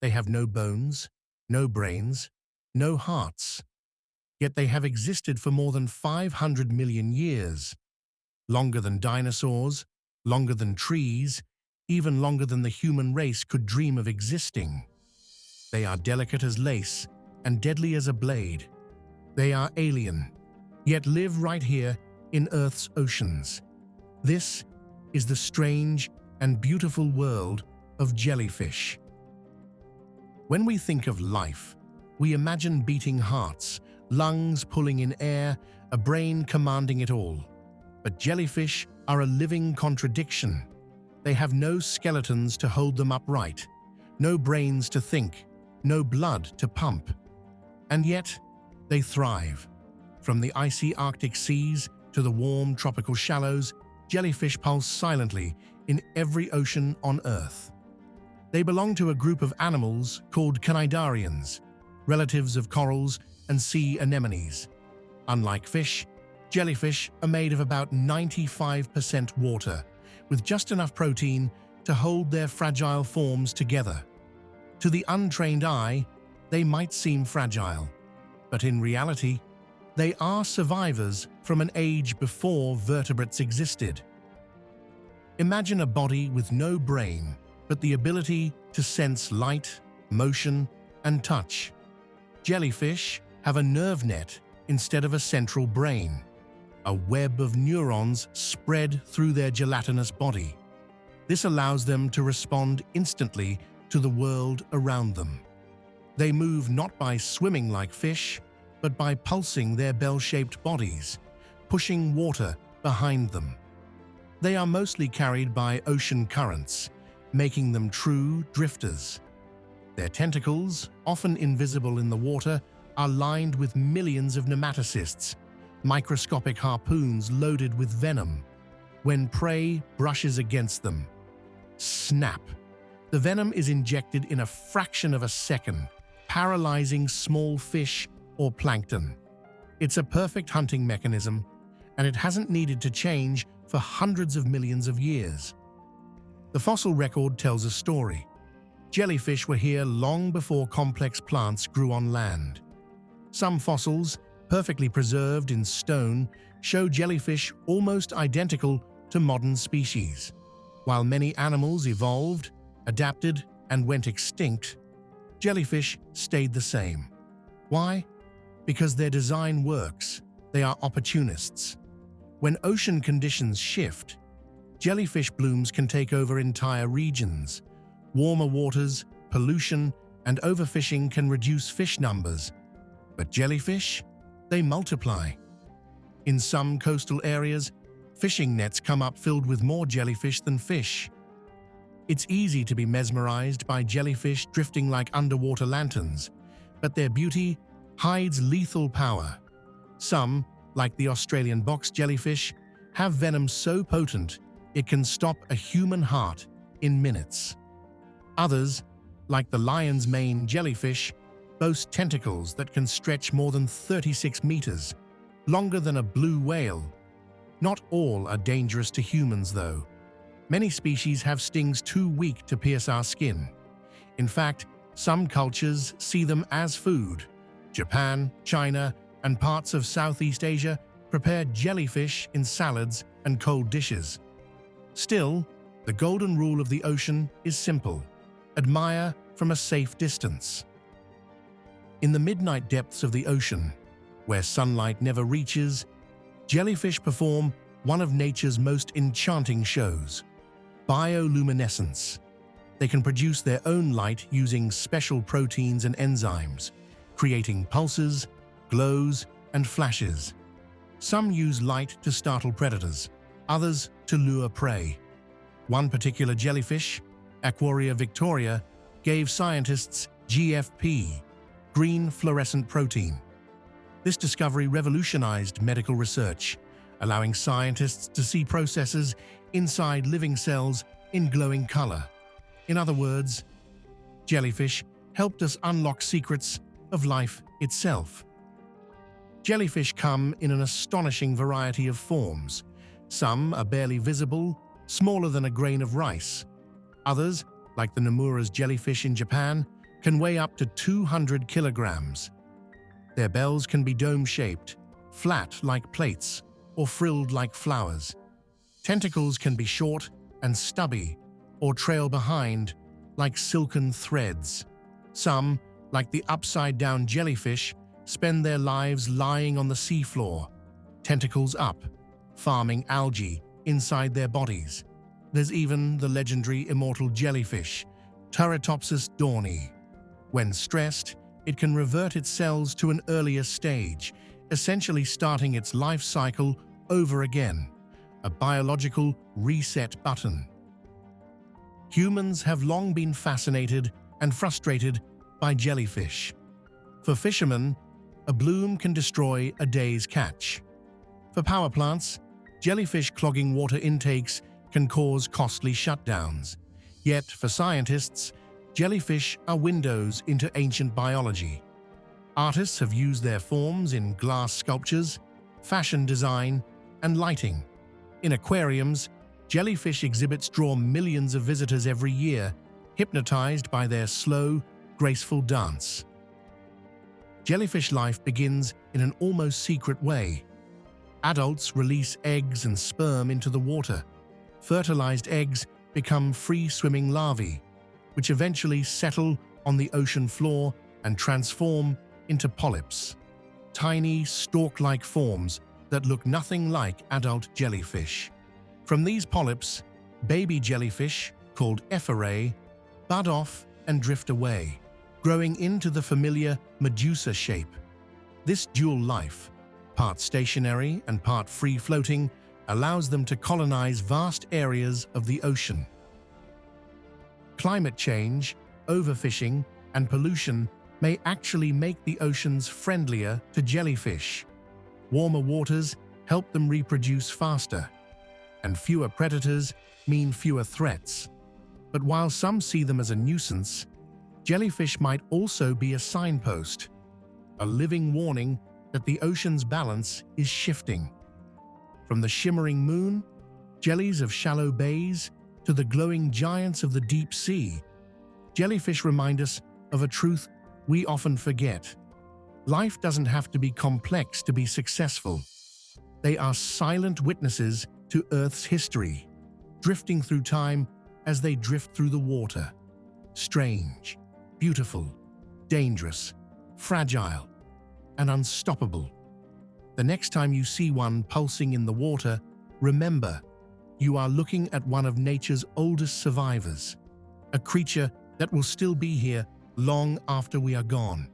They have no bones, no brains, no hearts, yet they have existed for more than 500 million years, longer than dinosaurs, longer than trees, even longer than the human race could dream of existing. They are delicate as lace and deadly as a blade. They are alien, yet live right here in Earth's oceans. This is the strange and beautiful world of jellyfish. When we think of life, we imagine beating hearts, lungs pulling in air, a brain commanding it all. But jellyfish are a living contradiction. They have no skeletons to hold them upright, no brains to think, no blood to pump. And yet, they thrive. From the icy Arctic seas to the warm tropical shallows, jellyfish pulse silently in every ocean on Earth. They belong to a group of animals called cnidarians, relatives of corals and sea anemones. Unlike fish, jellyfish are made of about 95% water, with just enough protein to hold their fragile forms together. To the untrained eye, they might seem fragile, but in reality, they are survivors from an age before vertebrates existed. Imagine a body with no brain, but the ability to sense light, motion, and touch. Jellyfish have a nerve net instead of a central brain, a web of neurons spread through their gelatinous body. This allows them to respond instantly to the world around them. They move not by swimming like fish, but by pulsing their bell-shaped bodies, pushing water behind them. They are mostly carried by ocean currents, making them true drifters. Their tentacles, often invisible in the water, are lined with millions of nematocysts, microscopic harpoons loaded with venom. When prey brushes against them, snap! The venom is injected in a fraction of a second, paralyzing small fish or plankton. It's a perfect hunting mechanism, and it hasn't needed to change for hundreds of millions of years. The fossil record tells a story. Jellyfish were here long before complex plants grew on land. Some fossils, perfectly preserved in stone, show jellyfish almost identical to modern species. While many animals evolved, adapted, and went extinct, jellyfish stayed the same. Why? Because their design works. They are opportunists. When ocean conditions shift, jellyfish blooms can take over entire regions. Warmer waters, pollution, and overfishing can reduce fish numbers. But jellyfish? They multiply. In some coastal areas, fishing nets come up filled with more jellyfish than fish. It's easy to be mesmerized by jellyfish drifting like underwater lanterns, but their beauty hides lethal power. Some, like the Australian box jellyfish, have venom so potent it can stop a human heart in minutes. Others, like the lion's mane jellyfish, boast tentacles that can stretch more than 36 meters, longer than a blue whale. Not all are dangerous to humans, though. Many species have stings too weak to pierce our skin. In fact, some cultures see them as food. Japan, China, and parts of Southeast Asia prepare jellyfish in salads and cold dishes. Still, the golden rule of the ocean is simple: admire from a safe distance. In the midnight depths of the ocean, where sunlight never reaches, jellyfish perform one of nature's most enchanting shows: bioluminescence. They can produce their own light using special proteins and enzymes, creating pulses, glows, and flashes. Some use light to startle predators, others to lure prey. One particular jellyfish, Aquaria victoria, gave scientists GFP, green fluorescent protein. This discovery revolutionized medical research, allowing scientists to see processes inside living cells in glowing color. In other words, jellyfish helped us unlock secrets of life itself. Jellyfish come in an astonishing variety of forms. Some are barely visible, smaller than a grain of rice. Others, like the Nomura's jellyfish in Japan, can weigh up to 200 kilograms. Their bells can be dome-shaped, flat like plates, or frilled like flowers. Tentacles can be short and stubby, or trail behind like silken threads. Some, like the upside-down jellyfish, spend their lives lying on the seafloor, tentacles up, farming algae inside their bodies. There's even the legendary immortal jellyfish, Turritopsis dawni. When stressed, it can revert its cells to an earlier stage, essentially starting its life cycle over again, a biological reset button. Humans have long been fascinated and frustrated by jellyfish. For fishermen, a bloom can destroy a day's catch. For power plants, jellyfish clogging water intakes can cause costly shutdowns. Yet, for scientists, jellyfish are windows into ancient biology. Artists have used their forms in glass sculptures, fashion design, and lighting. In aquariums, jellyfish exhibits draw millions of visitors every year, hypnotized by their slow, graceful dance. Jellyfish life begins in an almost secret way. Adults release eggs and sperm into the water. Fertilized eggs become free-swimming larvae, which eventually settle on the ocean floor and transform into polyps, tiny stalk-like forms that look nothing like adult jellyfish. From these polyps, baby jellyfish, called ephirae, bud off and drift away, growing into the familiar Medusa shape. This dual life, part stationary and part free-floating, allows them to colonize vast areas of the ocean. Climate change, overfishing, and pollution may actually make the oceans friendlier to jellyfish. Warmer waters help them reproduce faster, and fewer predators mean fewer threats. But while some see them as a nuisance, jellyfish might also be a signpost, a living warning that the ocean's balance is shifting. From the shimmering moon, jellies of shallow bays, to the glowing giants of the deep sea, jellyfish remind us of a truth we often forget. Life doesn't have to be complex to be successful. They are silent witnesses to Earth's history, drifting through time as they drift through the water. Strange, beautiful, dangerous, fragile, and unstoppable. The next time you see one pulsing in the water, remember, you are looking at one of nature's oldest survivors, a creature that will still be here long after we are gone.